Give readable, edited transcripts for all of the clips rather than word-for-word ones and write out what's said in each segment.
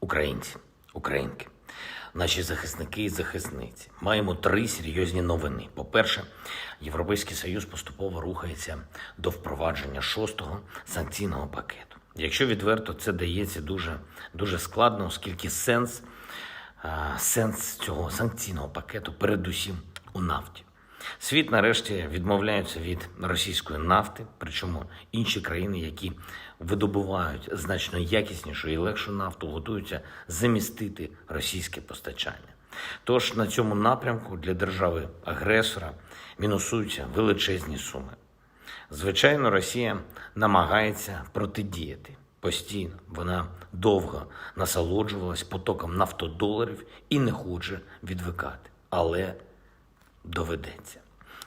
Українці, українки, наші захисники і захисниці. Маємо 3 серйозні новини. По-перше, Європейський Союз поступово рухається до впровадження 6-го санкційного пакету. Якщо відверто, це дається дуже складно, оскільки сенс цього санкційного пакету передусім у нафті. Світ нарешті відмовляється від російської нафти, причому інші країни, які видобувають значно якіснішу і легшу нафту, готуються замістити російське постачання. Тож на цьому напрямку для держави-агресора мінусуються величезні суми. Звичайно, Росія намагається протидіяти. Постійно вона довго насолоджувалась потоком нафтодоларів і не хоче відвикати. Але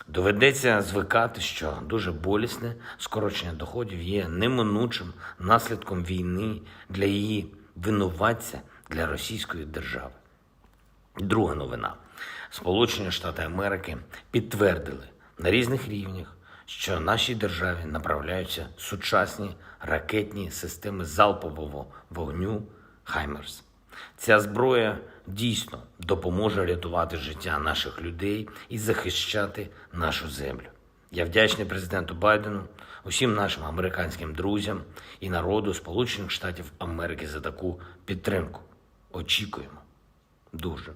доведеться звикати, що дуже болісне скорочення доходів є неминучим наслідком війни для її винуватця, для російської держави. Друга новина. Сполучені Штати Америки підтвердили на різних рівнях, що нашій державі направляються сучасні ракетні системи залпового вогню «Хаймерс». Ця зброя дійсно допоможе рятувати життя наших людей і захищати нашу землю. Я вдячний президенту Байдену, усім нашим американським друзям і народу Сполучених Штатів Америки за таку підтримку. Очікуємо. Дуже.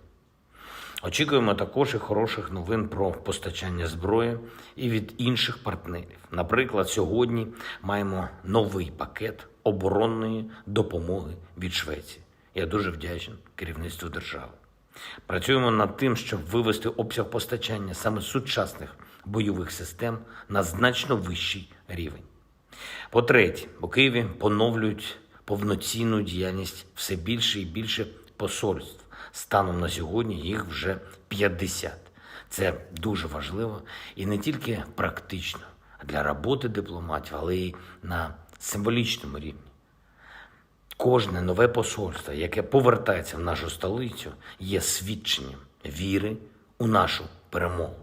Очікуємо також і хороших новин про постачання зброї і від інших партнерів. Наприклад, сьогодні маємо новий пакет оборонної допомоги від Швеції. Я дуже вдячний керівництву держави. Працюємо над тим, щоб вивести обсяг постачання саме сучасних бойових систем на значно вищий рівень. По-третє, у Києві поновлюють повноцінну діяльність все більше і більше посольств. Станом на сьогодні їх вже 50. Це дуже важливо і не тільки практично для роботи дипломатів, але й на символічному рівні. Кожне нове посольство, яке повертається в нашу столицю, є свідченням віри у нашу перемогу.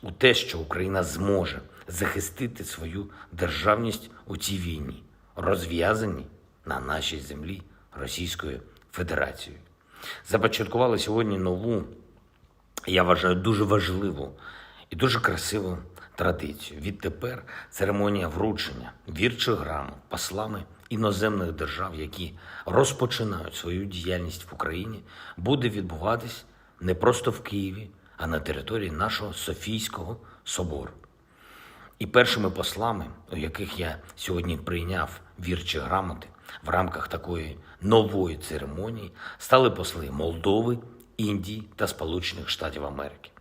У те, що Україна зможе захистити свою державність у цій війні, розв'язаній на нашій землі Російською Федерацією. Започаткували сьогодні нову, я вважаю, дуже важливу і дуже красиву традицію. Відтепер церемонія вручення вірчих грамот послами іноземних держав, які розпочинають свою діяльність в Україні, буде відбуватись не просто в Києві, а на території нашого Софійського собору. І першими послами, у яких я сьогодні прийняв вірчі грамоти в рамках такої нової церемонії, стали посли Молдови, Індії та Сполучених Штатів Америки.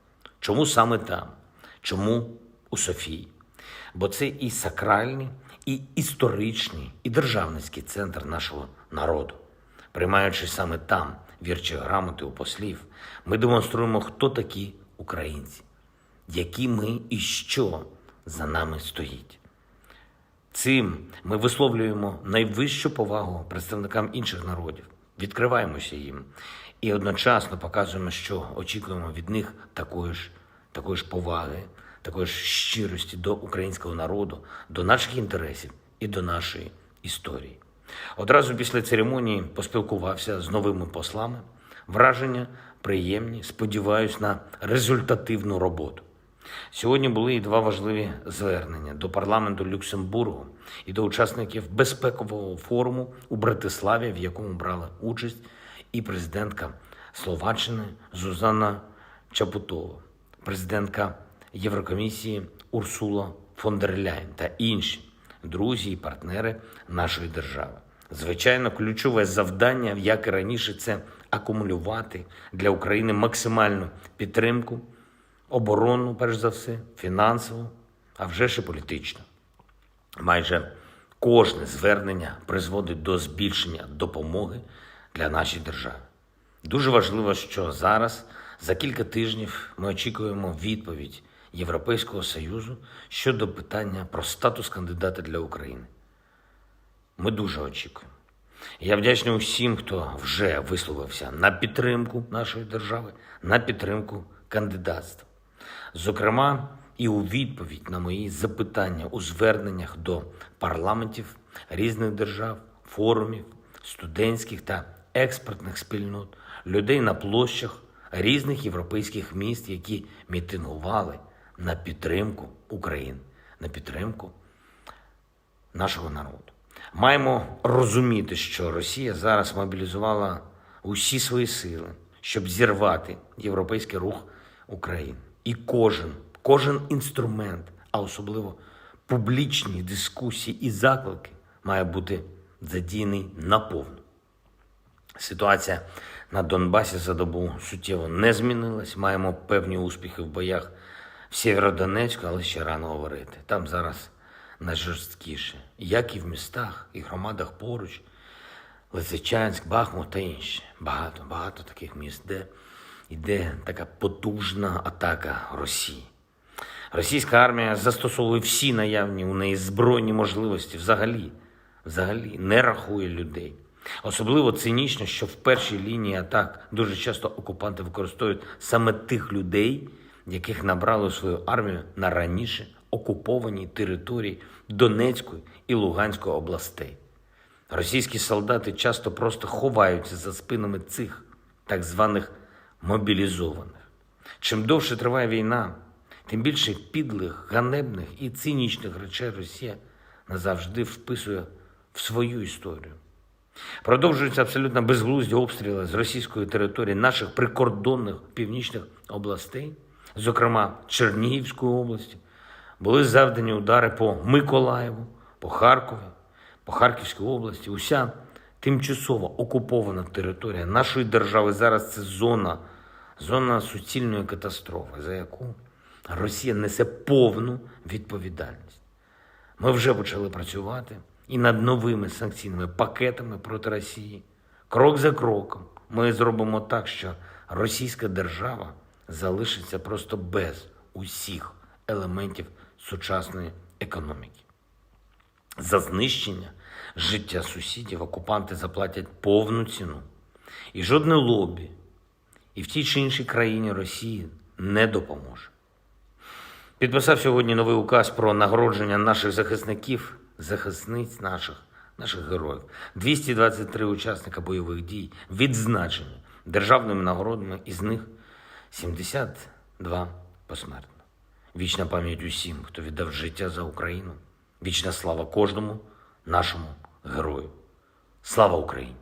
Чому саме там? Чому у Софії? Бо це і сакральний, і історичний, і державницький центр нашого народу. Приймаючи саме там вірчі грамоти у послів, ми демонструємо, хто такі українці, які ми і що за нами стоїть. Цим ми висловлюємо найвищу повагу представникам інших народів, відкриваємося їм і одночасно показуємо, що очікуємо від них такої ж поваги, такої ж щирості до українського народу, до наших інтересів і до нашої історії. Одразу після церемонії поспілкувався з новими послами. Враження приємні, сподіваюсь на результативну роботу. Сьогодні були і 2 важливі звернення до парламенту Люксембургу і до учасників безпекового форуму у Братиславі, в якому брала участь і президентка Словаччини Зузана Чапутова, президентка Єврокомісії Урсула фон дер Ляєн та інші друзі і партнери нашої держави. Звичайно, ключове завдання, як і раніше, це акумулювати для України максимальну підтримку, оборонну, перш за все, фінансову, а вже ж і політичну. Майже кожне звернення призводить до збільшення допомоги для нашої держави. Дуже важливо, що зараз, за кілька тижнів, ми очікуємо відповідь Європейського Союзу щодо питання про статус кандидата для України. Ми дуже очікуємо. Я вдячний усім, хто вже висловився на підтримку нашої держави, на підтримку кандидатства. Зокрема, і у відповідь на мої запитання у зверненнях до парламентів різних держав, форумів, студентських та експертних спільнот, людей на площах різних європейських міст, які мітингували на підтримку України, на підтримку нашого народу. Маємо розуміти, що Росія зараз мобілізувала усі свої сили, щоб зірвати європейський рух України. І кожен інструмент, а особливо публічні дискусії і заклики, має бути задіяний наповну. Ситуація на Донбасі за добу суттєво не змінилась. Маємо певні успіхи в боях в Сєвєродонецьку, але ще рано говорити. Там зараз найжорсткіше, як і в містах, і громадах поруч. Лисичанськ, Бахмут та інші. Багато таких міст, де йде така потужна атака Росії. Російська армія застосовує всі наявні у неї збройні можливості, взагалі не рахує людей. Особливо цинічно, що в першій лінії атак дуже часто окупанти використовують саме тих людей, яких набрали у свою армію на раніше окупованій території Донецької і Луганської областей. Російські солдати часто просто ховаються за спинами цих так званих мобілізованих. Чим довше триває війна, тим більше підлих, ганебних і цинічних речей Росія назавжди вписує в свою історію. Продовжуються абсолютно безглузді обстріли з російської території наших прикордонних північних областей, зокрема Чернігівської області. Були завдані удари по Миколаєву, по Харкові, по Харківській області. Уся тимчасово окупована територія нашої держави зараз – це зона суцільної катастрофи, за яку Росія несе повну відповідальність. Ми вже почали працювати і над новими санкційними пакетами проти Росії. Крок за кроком ми зробимо так, що російська держава залишиться просто без усіх елементів сучасної економіки. За знищення життя сусідів окупанти заплатять повну ціну. І жодне лобі і в тій чи іншій країні Росії не допоможе. Підписав сьогодні новий указ про нагородження наших захисників, захисниць наших героїв. 223 учасника бойових дій відзначені державними нагородами, із них 72 посмертно. Вічна пам'ять усім, хто віддав життя за Україну. Вічна слава кожному нашому герою. Слава Україні!